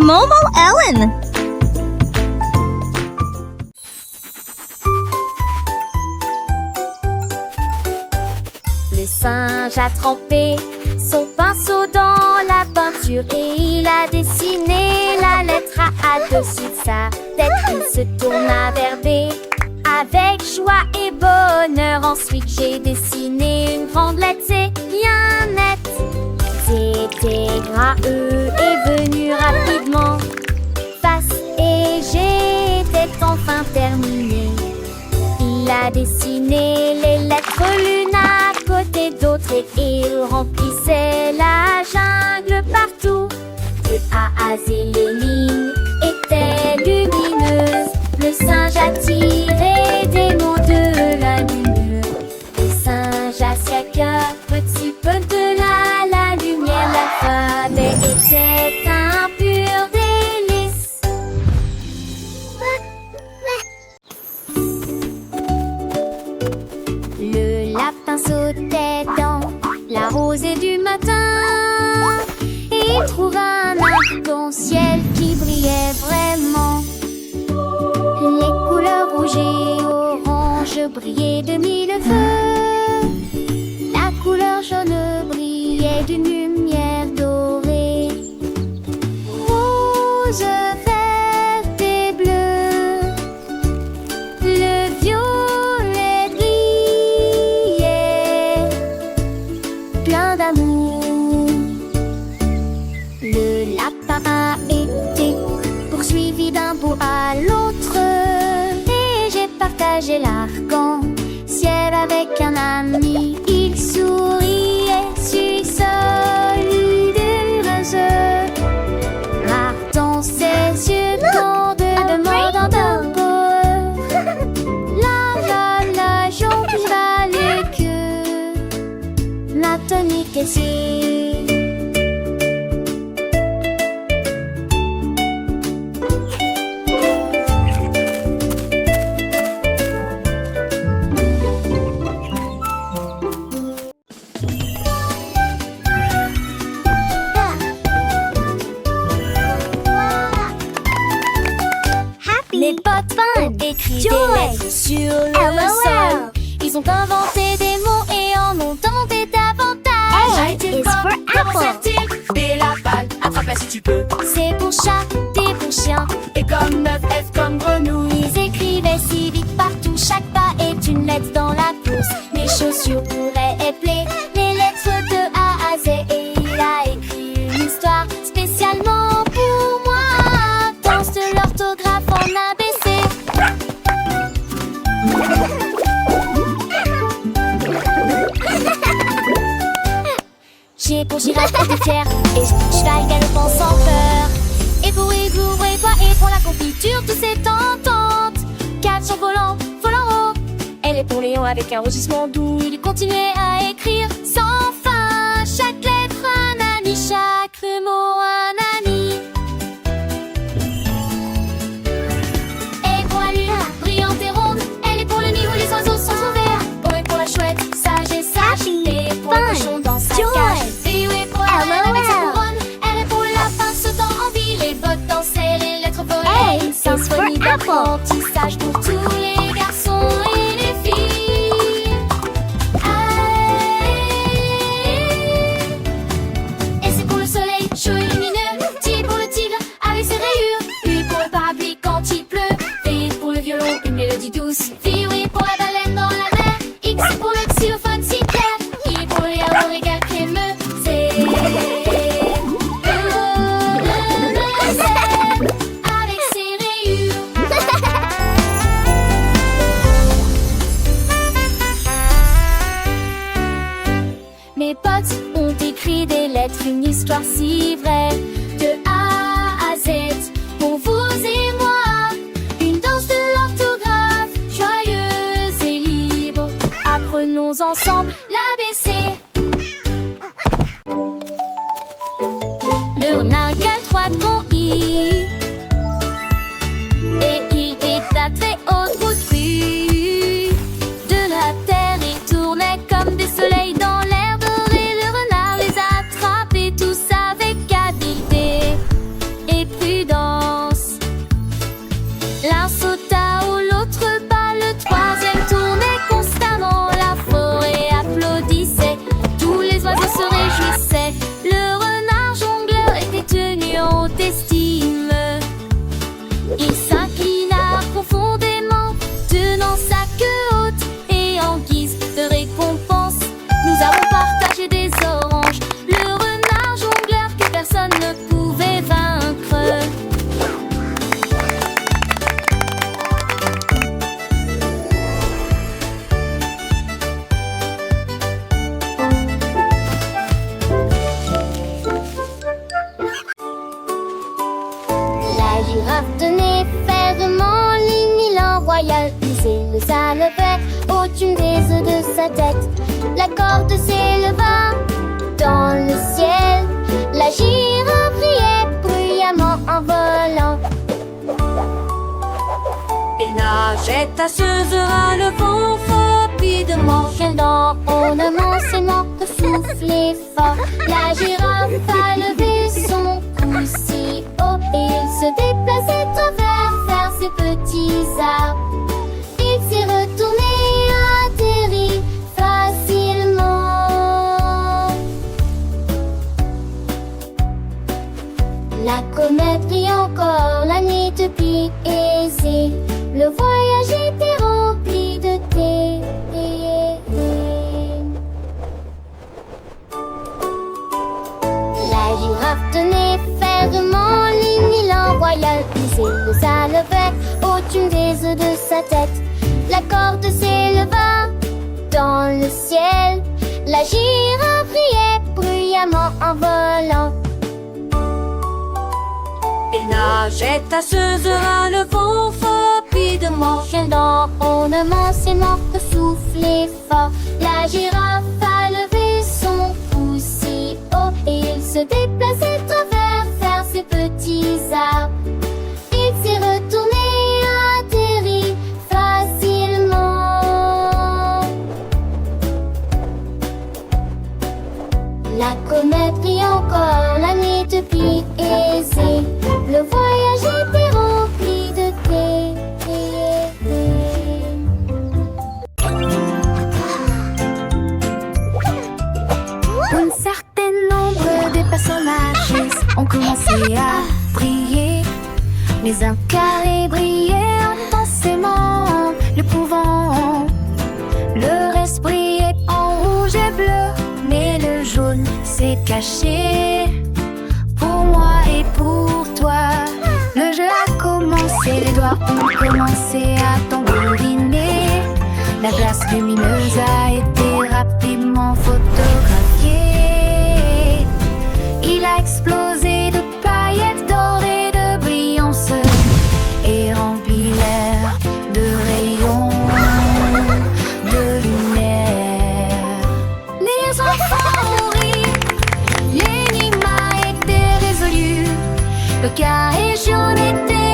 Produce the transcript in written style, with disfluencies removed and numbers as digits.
Momo Ellen. Le singe a trempé son pinceau dans la peinture et il a dessiné la lettre A dessus de sa tête. Il se tourna vers B avec joie et bonheur. Ensuite j'ai dessiné une grande lettre C bien nette. C'était gras, E est venu rapidement. Face et G était enfin terminé. Il a dessiné les lettres l'une à côté d'autres et il remplissait la jungle partout. De A à Z, les lignes étaient lumineuses. Le singe a tiré des mots de la lumière. Le singe a siaqué un petit peu de la lumière. L'alphabet était un pur délice. Le lapin sautait dans la rosée du matin. Il trouva un arc-en-ciel qui brillait vraiment. Les couleurs rouges et orange brillaient de mille feux. La couleur jaune brillait d'une lumière dorée. Rose, vert et bleu. Le violet brillait, plein d'amour. Le lapin a été poursuivi d'un bout à l'autre. Et j'ai partagé l'arc-en-ciel avec un ami. Il souriait, suis solidaire. Rare dans ses yeux, tant de mots dans d'un beau. La jonque valait que la tonique est si. Les potins écrivent des lettres sur le sol. Ils ont inventé des mots et en ont tenté davantage. A été pomme, comment sert-il? B la balle, attrape-la si tu peux. C'est pour chat, D pour chien. Et comme 9, F comme grenouille. Ils écrivaient si vite partout. Chaque pas est une lettre dans la course. Mes chaussures pourraient épeler les lettres de A à Z. Et il a écrit une histoire spécialement pour moi. Danse de l'orthographe en ABC. G pour girafe et fière. Et cheval galopant sans peur. Et pour igloo, et pour la confiture, tout s'est entente. Cat volant, volant haut. Elle est pour Léon avec un rugissement doux. Il continuait à écrire sans fin. Chaque lettre un ami, chaque mot un ami. Et pour la lune, brillante et ronde. Elle est pour le nid où les oiseaux sont ouverts. O est pour la chouette, sage et sage. T pour le cochon dans sa cage. V est pour la reine avec sa couronne. R est pour le lapin sautant en ville. Les bottes dansaient, les lettres volaient. Une symphonie d'apprentissage pour tous les garçons et les filles. Et c'est pour le soleil chaud et lumineux. T pour le tigre avec ses rayures. U pour le parapluie quand il pleut. V pour le violon, une mélodie douce. V oui pour la baleine dans la mer. X pour le xylophone si clair. I pour les yaourts et gars crémeux. C avec ses rayures. Mes potes ont écrit des lettres, une histoire si vraie. De A à Z, pour vous et moi. Une danse de l'orthographe, joyeuse et libre. Apprenons ensemble l'ABC. Le renard gueule 3 grands I. Et il est à très haute route. De la terre, il tournait comme des soleils dans l'air doré. Le renard les attrapait tous avec habileté. Et plus girafe tenait fermement l'élan royal. Puis le ça levait au-dessus des œufs de sa tête. La corde s'éleva dans le ciel. La girafe riait bruyamment en volant. Il nageait à Suzerain, le vent rapidement. Chien dans ornement, ses manques soufflaient fort. La girafe a levé son cou si haut et il se déplaçait vers ses petits arbres. Il s'est retourné, atterri facilement. La comète brille encore, la nuit depuis aisée. Le voyage était rempli de thé. La girafe tenait fermement l'élan royal. Puis le ça levait au-dessus des œufs de sa tête. La corde s'éleva dans le ciel. La girafe riait bruyamment en volant. Il nageait à Suzerain, le vent rapidement. Chien dans ornement, ses manques soufflaient fort. La girafe a levé son cou si haut et il se déplaçait vers ses petits arbres. Il s'est retourné, atterri facilement. La comète brille encore, la nuit depuis aisée. Le voyage était rempli de thé. Un certain nombre de personnages ont commencé à briller. Les un carré brillaient intensément, le pouvant. Le reste brillait en rouge et bleu, mais le jaune s'est caché. Pour moi et pour toi, le jeu a commencé, les doigts ont commencé à tambouriner. La glace lumineuse a été rapidement photographiée. Il a explosé de paillettes dorées, de brillance et rempli l'air de rayons de lumière. Les enfants ont ri, l'énigme a été résolue. Le carré jaune était